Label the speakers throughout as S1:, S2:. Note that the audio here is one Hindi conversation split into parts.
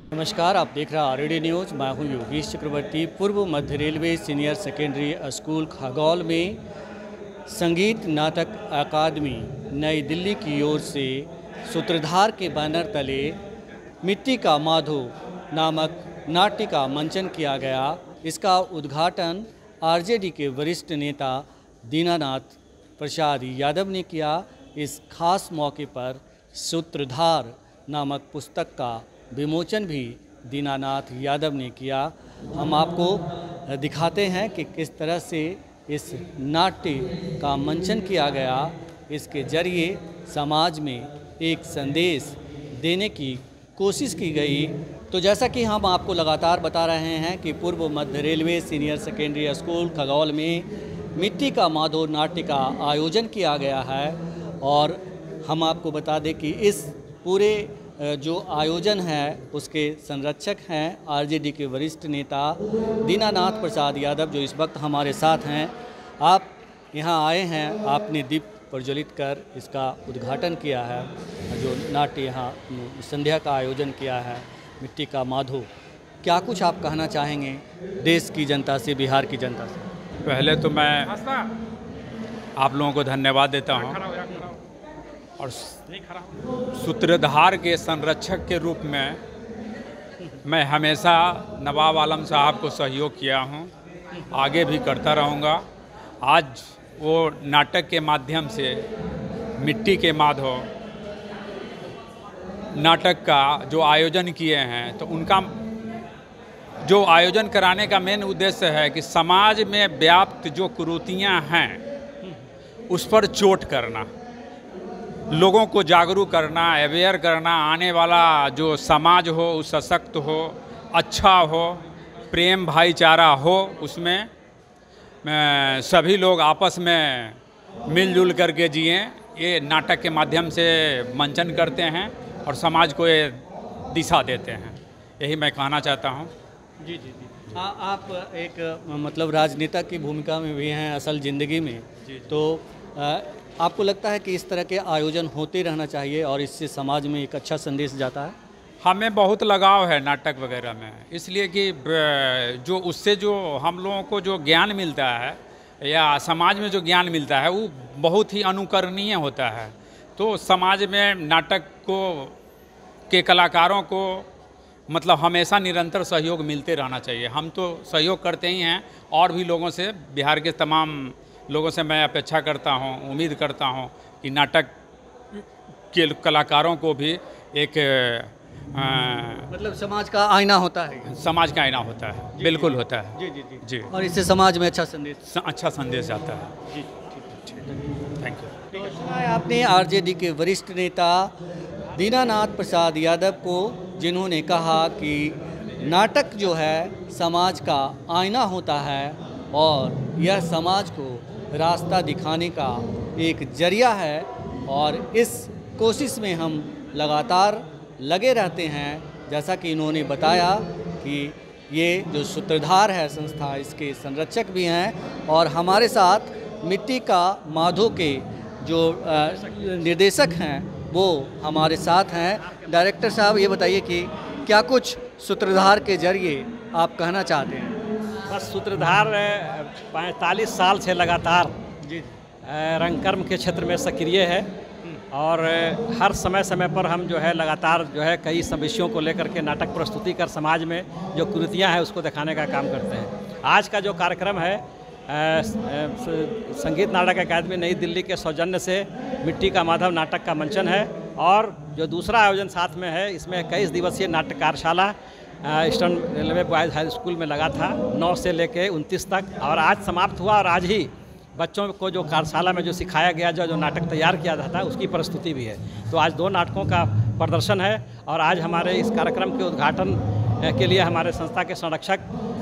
S1: नमस्कार, आप देख रहे हैं आरडी न्यूज़। मैं हूं योगेश चक्रवर्ती। पूर्व मध्य railway senior secondary school Khagaul में संगीत नाटक अकादमी नई दिल्ली की ओर से सूत्रधार के बैनर तले मिट्टी का माधो नामक नाट्य का मंचन किया गया। इसका उद्घाटन आरजेडी के वरिष्ठ नेता दीनानाथ प्रसाद यादव ने किया। इस खास मौके पर सूत्रधार नामक पुस्तक का विमोचन भी दीनानाथ यादव ने किया। हम आपको दिखाते हैं कि किस तरह से इस नाट्य का मंचन किया गया। इसके जरिए समाज में एक संदेश देने की कोशिश की गई। तो जैसा कि हम आपको लगातार बता रहे हैं कि पूर्व मध्य railway senior secondary school Khagaul में मिट्टी का माधो नाट्य का आयोजन किया गया है। और हम आपको बता दें कि इस पूरे जो आयोजन है उसके संरक्षक हैं आरजेडी के वरिष्ठ नेता दीनानाथ प्रसाद यादव, जो इस वक्त हमारे साथ हैं। आप यहां आए हैं, आपने दीप प्रज्वलित कर इसका उद्घाटन किया है। जो नाट्य यहाँ संध्या का आयोजन किया है मिट्टी का माधो, क्या कुछ आप कहना चाहेंगे देश की जनता से, बिहार की जनता से?
S2: पहले तो मैं आप लोगों को धन्यवाद देता हूँ और सूत्रधार के संरक्षक के रूप में मैं हमेशा नवाब आलम साहब को सहयोग किया हूँ, आगे भी करता रहूँगा। आज वो नाटक के माध्यम से मिट्टी के माधो नाटक का जो आयोजन किए हैं, तो उनका जो आयोजन कराने का मेन उद्देश्य है कि समाज में व्याप्त जो कुरीतियाँ हैं उस पर चोट करना, लोगों को जागरूक करना, अवेयर करना, आने वाला जो समाज हो वो सशक्त हो, अच्छा हो, प्रेम भाईचारा हो, उसमें सभी लोग आपस में मिलजुल करके जिएं। ये नाटक के माध्यम से मंचन करते हैं और समाज को ये दिशा देते हैं। यही मैं कहना चाहता हूँ।
S1: जी जी जी। आप एक मतलब राजनेता की भूमिका में भी हैं असल ज़िंदगी में। तो आपको लगता है कि इस तरह के आयोजन होते रहना चाहिए और इससे समाज में एक अच्छा संदेश जाता है?
S2: हमें बहुत लगाव है नाटक वगैरह में, इसलिए कि जो उससे जो हम लोगों को जो ज्ञान मिलता है या समाज में जो ज्ञान मिलता है वो बहुत ही अनुकरणीय होता है। तो समाज में नाटक को के कलाकारों को मतलब हमेशा निरंतर सहयोग मिलते रहना चाहिए। हम तो सहयोग करते ही हैं और भी लोगों से, बिहार के तमाम लोगों से मैं अपेक्षा करता हूं, उम्मीद करता हूं कि नाटक के कलाकारों को भी एक
S1: मतलब समाज का आईना होता है।
S2: समाज का आईना होता है, बिल्कुल होता है।
S1: जी जी जी
S2: जी।
S1: और इससे समाज में अच्छा संदेश
S2: जाता है।
S1: जी।
S2: Thank you.
S1: तो सुना है आपने आरजेडी के वरिष्ठ नेता दीनानाथ प्रसाद यादव को, जिन्होंने कहा कि नाटक जो है समाज का आईना होता है और यह समाज को रास्ता दिखाने का एक जरिया है। और इस कोशिश में हम लगातार लगे रहते हैं। जैसा कि इन्होंने बताया कि ये जो सूत्रधार है संस्था, इसके संरक्षक भी हैं और हमारे साथ मिट्टी का माधो के जो निर्देशक हैं वो हमारे साथ हैं। डायरेक्टर साहब, ये बताइए कि क्या कुछ सूत्रधार के जरिए आप कहना चाहते हैं?
S3: बस सूत्रधार 45 साल से लगातार रंगकर्म के क्षेत्र में सक्रिय है और हर समय पर हम जो है लगातार जो है कई विषयों को लेकर के नाटक प्रस्तुति कर समाज में जो कुरीतियाँ हैं उसको दिखाने का काम करते हैं। आज का जो कार्यक्रम है संगीत नाटक अकादमी नई दिल्ली के सौजन्य से मिट्टी का माधव नाटक का मंचन है। और जो दूसरा आयोजन साथ में है, इसमें 21 दिवसीय नाट्य कार्यशाला eastern railway boys high school में लगा था 9 से लेकर 29 तक, और आज समाप्त हुआ। और आज ही बच्चों को जो कार्यशाला में जो सिखाया गया, जो नाटक तैयार किया था उसकी प्रस्तुति भी है। तो आज 2 नाटकों का प्रदर्शन है। और आज हमारे इस कार्यक्रम के उद्घाटन के लिए हमारे संस्था के संरक्षक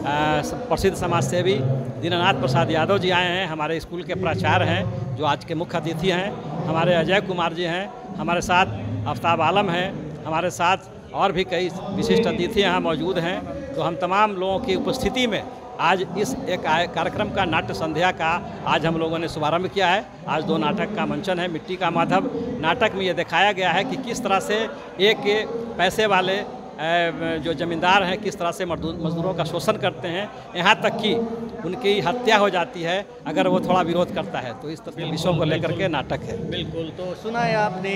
S3: प्रसिद्ध समाजसेवी दीनानाथ प्रसाद यादव जी आए हैं। हमारे स्कूल के प्राचार्य हैं जो आज के मुख्य अतिथि हैं। हमारे अजय कुमार जी हैं, हमारे साथ आफ्ताब आलम हैं, हमारे साथ और भी कई विशिष्ट अतिथि यहाँ मौजूद हैं। तो हम तमाम लोगों की उपस्थिति में आज इस एक कार्यक्रम का नाट्य संध्या का आज हम लोगों ने शुभारंभ किया है। आज 2 नाटक का मंचन है। मिट्टी का माधव नाटक में ये दिखाया गया है कि किस तरह से एक पैसे वाले जो ज़मींदार हैं किस तरह से मजदूरों का शोषण करते हैं, यहाँ तक कि उनकी हत्या हो जाती है अगर वो थोड़ा विरोध करता है। तो इस तरह के विषयों को लेकर के नाटक है।
S1: बिल्कुल। तो सुना है आपने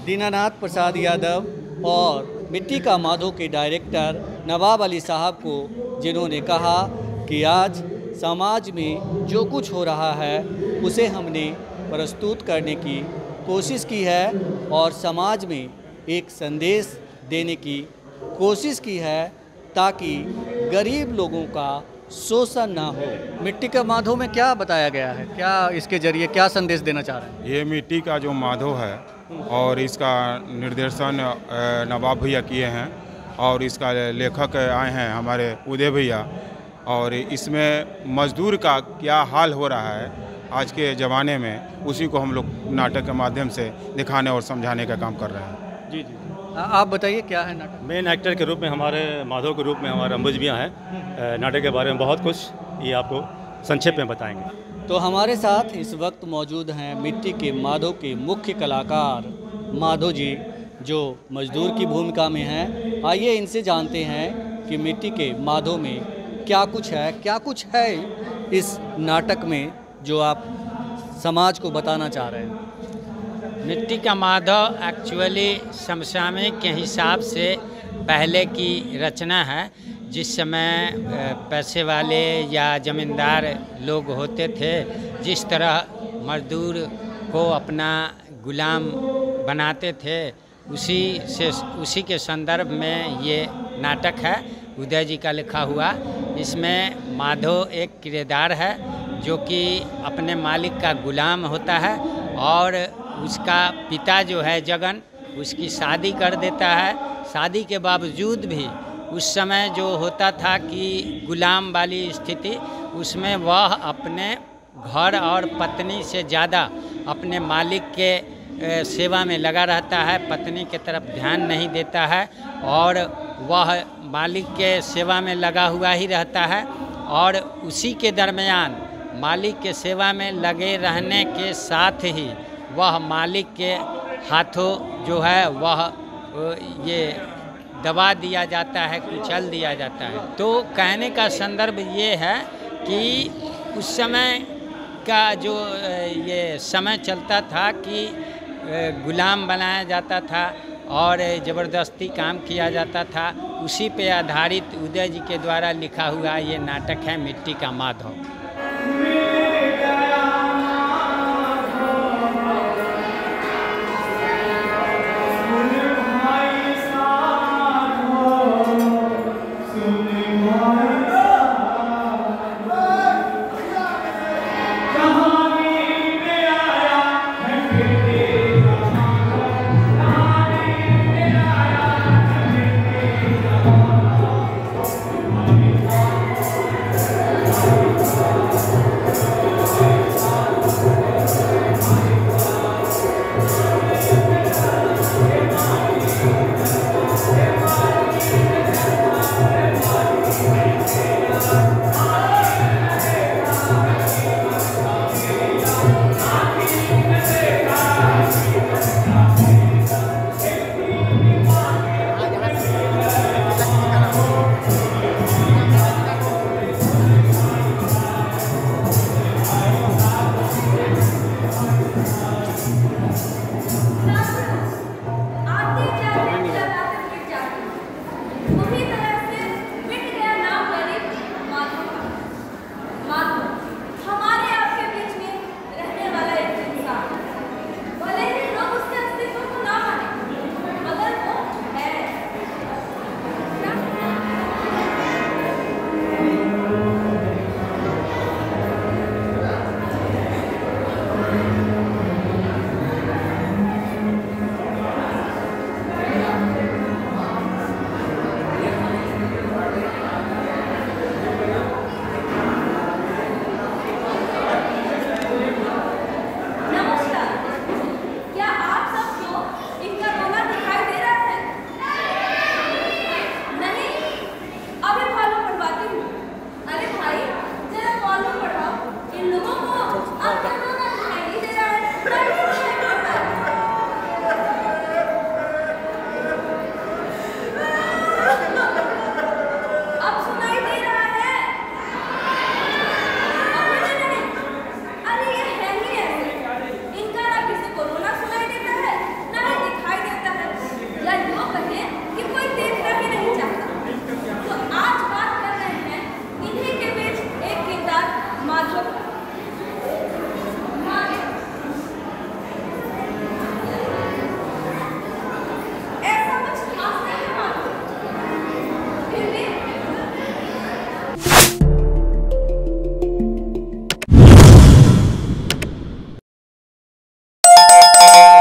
S1: दीनानाथ प्रसाद यादव और मिट्टी का माधो के डायरेक्टर नवाब अली साहब को, जिन्होंने कहा कि आज समाज में जो कुछ हो रहा है उसे हमने प्रस्तुत करने की कोशिश की है और समाज में एक संदेश देने की कोशिश की है ताकि गरीब लोगों का शोषण ना हो। मिट्टी का माधो में क्या बताया गया है, क्या इसके जरिए क्या संदेश देना चाह रहे हैं?
S4: ये मिट्टी का जो माधो है और इसका निर्देशन नवाब भैया किए हैं और इसका लेखक आए हैं हमारे उदय भैया। और इसमें मजदूर का क्या हाल हो रहा है आज के ज़माने में, उसी को हम लोग नाटक के माध्यम से दिखाने और समझाने का काम कर रहे हैं।
S1: जी जी, आप बताइए क्या है नाटक?
S5: मेन एक्टर के रूप में हमारे माधव के रूप में हमारे अंबुज भैया हैं। नाटक के बारे में बहुत कुछ ये आपको संक्षेप में बताएंगे।
S1: तो हमारे साथ इस वक्त मौजूद हैं मिट्टी के माधो के मुख्य कलाकार माधो जी, जो मजदूर की भूमिका में हैं। आइए इनसे जानते हैं कि मिट्टी के माधो में क्या कुछ है इस नाटक में जो आप समाज को बताना चाह रहे हैं।
S6: मिट्टी का माधव एक्चुअली समसामयिक के हिसाब से पहले की रचना है। जिस समय पैसे वाले या ज़मींदार लोग होते थे, जिस तरह मजदूर को अपना गुलाम बनाते थे, उसी के संदर्भ में ये नाटक है, उदय जी का लिखा हुआ। इसमें माधो एक किरदार है जो कि अपने मालिक का गुलाम होता है और उसका पिता जो है जगन उसकी शादी कर देता है। शादी के बावजूद भी उस समय जो होता था कि गुलाम वाली स्थिति, उसमें वह अपने घर और पत्नी से ज़्यादा अपने मालिक के सेवा में लगा रहता है, पत्नी की तरफ ध्यान नहीं देता है और वह मालिक के सेवा में लगा हुआ ही रहता है। और उसी के दरमियान मालिक के सेवा में लगे रहने के साथ ही वह मालिक के हाथों जो है वह ये दबा दिया जाता है, कुचल दिया जाता है। तो कहने का संदर्भ ये है कि उस समय का जो ये समय चलता था कि गुलाम बनाया जाता था और ज़बरदस्ती काम किया जाता था, उसी पे आधारित उदय जी के द्वारा लिखा हुआ ये नाटक है मिट्टी का माधव।